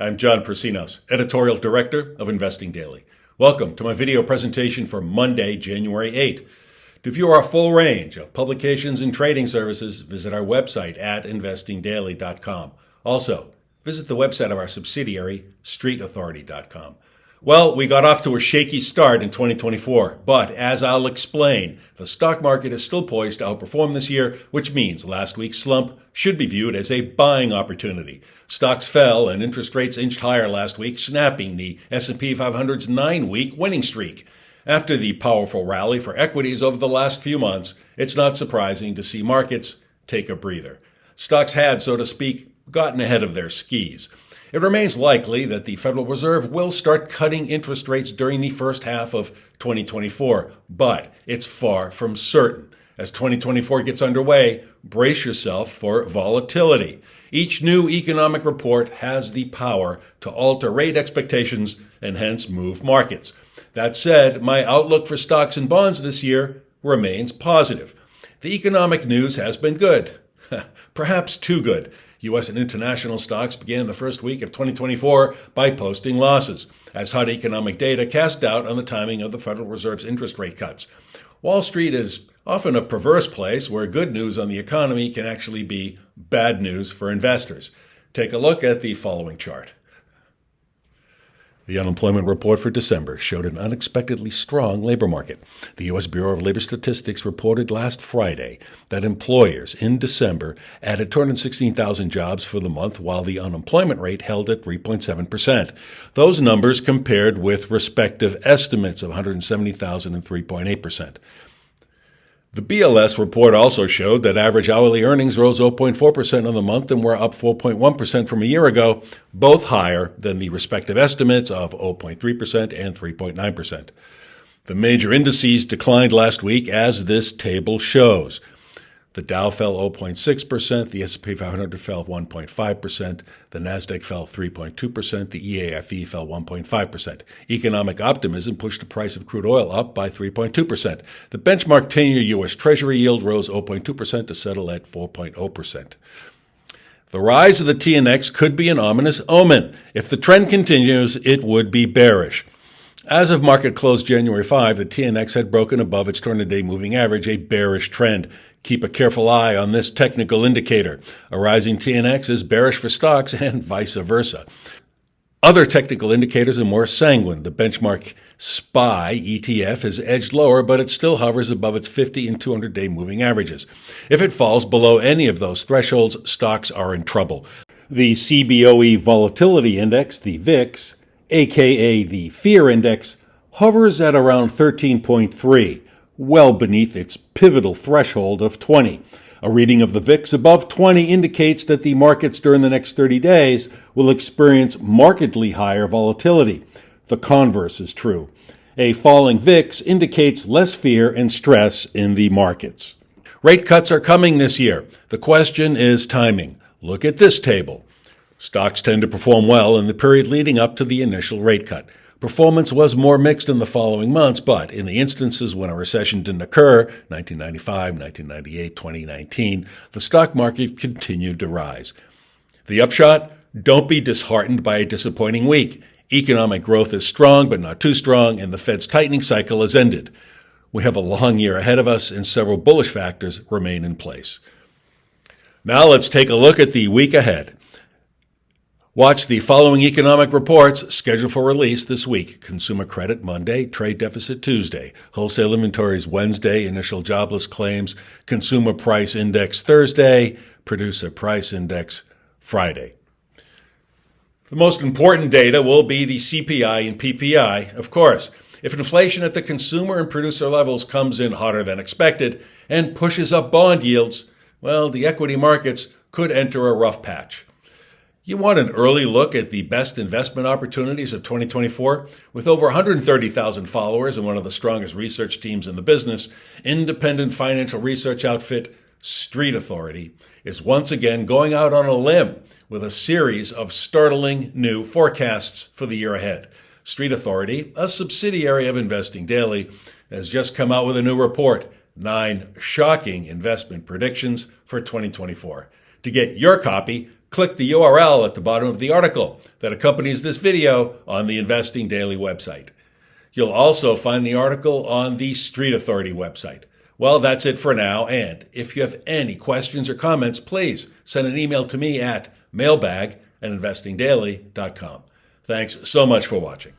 I'm John Prasinos, Editorial Director of Investing Daily. Welcome to my video presentation for Monday, January 8. To view our full range of publications and trading services, visit our website at investingdaily.com. Also, visit the website of our subsidiary, streetauthority.com. Well, we got off to a shaky start in 2024, but as I'll explain, the stock market is still poised to outperform this year, which means last week's slump should be viewed as a buying opportunity. Stocks fell and interest rates inched higher last week, snapping the S&P 500's 9-week winning streak. After the powerful rally for equities over the last few months, it's not surprising to see markets take a breather. Stocks had, so to speak, gotten ahead of their skis. It remains likely that the Federal Reserve will start cutting interest rates during the first half of 2024, but it's far from certain. As 2024 gets underway, brace yourself for volatility. Each new economic report has the power to alter rate expectations and hence move markets. That said, my outlook for stocks and bonds this year remains positive. The economic news has been good, perhaps too good. U.S. and international stocks began the first week of 2024 by posting losses, as hot economic data cast doubt on the timing of the Federal Reserve's interest rate cuts. Wall Street is often a perverse place where good news on the economy can actually be bad news for investors. Take a look at the following chart. The unemployment report for December showed an unexpectedly strong labor market. The U.S. Bureau of Labor Statistics reported last Friday that employers in December added 216,000 jobs for the month, while the unemployment rate held at 3.7%. Those numbers compared with respective estimates of 170,000 and 3.8%. The BLS report also showed that average hourly earnings rose 0.4% on the month and were up 4.1% from a year ago, both higher than the respective estimates of 0.3% and 3.9%. The major indices declined last week, as this table shows. The Dow fell 0.6%, the S&P 500 fell 1.5%, the Nasdaq fell 3.2%, the EAFE fell 1.5%. Economic optimism pushed the price of crude oil up by 3.2%. The benchmark 10-year U.S. Treasury yield rose 0.2% to settle at 4.0%. The rise of the TNX could be an ominous omen. If the trend continues, it would be bearish. As of market close January 5, the TNX had broken above its 200-day moving average, a bearish trend. Keep a careful eye on this technical indicator. A rising TNX is bearish for stocks and vice versa. Other technical indicators are more sanguine. The benchmark SPY ETF has edged lower, but it still hovers above its 50 and 200-day moving averages. If it falls below any of those thresholds, stocks are in trouble. The CBOE Volatility Index, the VIX, aka the Fear Index, hovers at around 13.3. well beneath its pivotal threshold of 20. A reading of the VIX above 20 indicates that the markets during the next 30 days will experience markedly higher volatility. The converse is true. A falling VIX indicates less fear and stress in the markets. Rate cuts are coming this year. The question is timing. Look at this table. Stocks tend to perform well in the period leading up to the initial rate cut. Performance was more mixed in the following months, but in the instances when a recession didn't occur, 1995, 1998, 2019, the stock market continued to rise. The upshot? Don't be disheartened by a disappointing week. Economic growth is strong, but not too strong, and the Fed's tightening cycle has ended. We have a long year ahead of us, and several bullish factors remain in place. Now let's take a look at the week ahead. Watch the following economic reports scheduled for release this week. Consumer credit Monday, trade deficit Tuesday, wholesale inventories Wednesday, initial jobless claims, consumer price index Thursday, producer price index Friday. The most important data will be the CPI and PPI, of course. If inflation at the consumer and producer levels comes in hotter than expected and pushes up bond yields, well, the equity markets could enter a rough patch. You want an early look at the best investment opportunities of 2024? With over 130,000 followers and one of the strongest research teams in the business, independent financial research outfit Street Authority is once again going out on a limb with a series of startling new forecasts for the year ahead. Street Authority, a subsidiary of Investing Daily, has just come out with a new report, 9 shocking investment predictions for 2024. To get your copy, click the URL at the bottom of the article that accompanies this video on the Investing Daily website. You'll also find the article on the Street Authority website. Well, that's it for now, and if you have any questions or comments, please send an email to me at mailbag@investingdaily.com. Thanks so much for watching.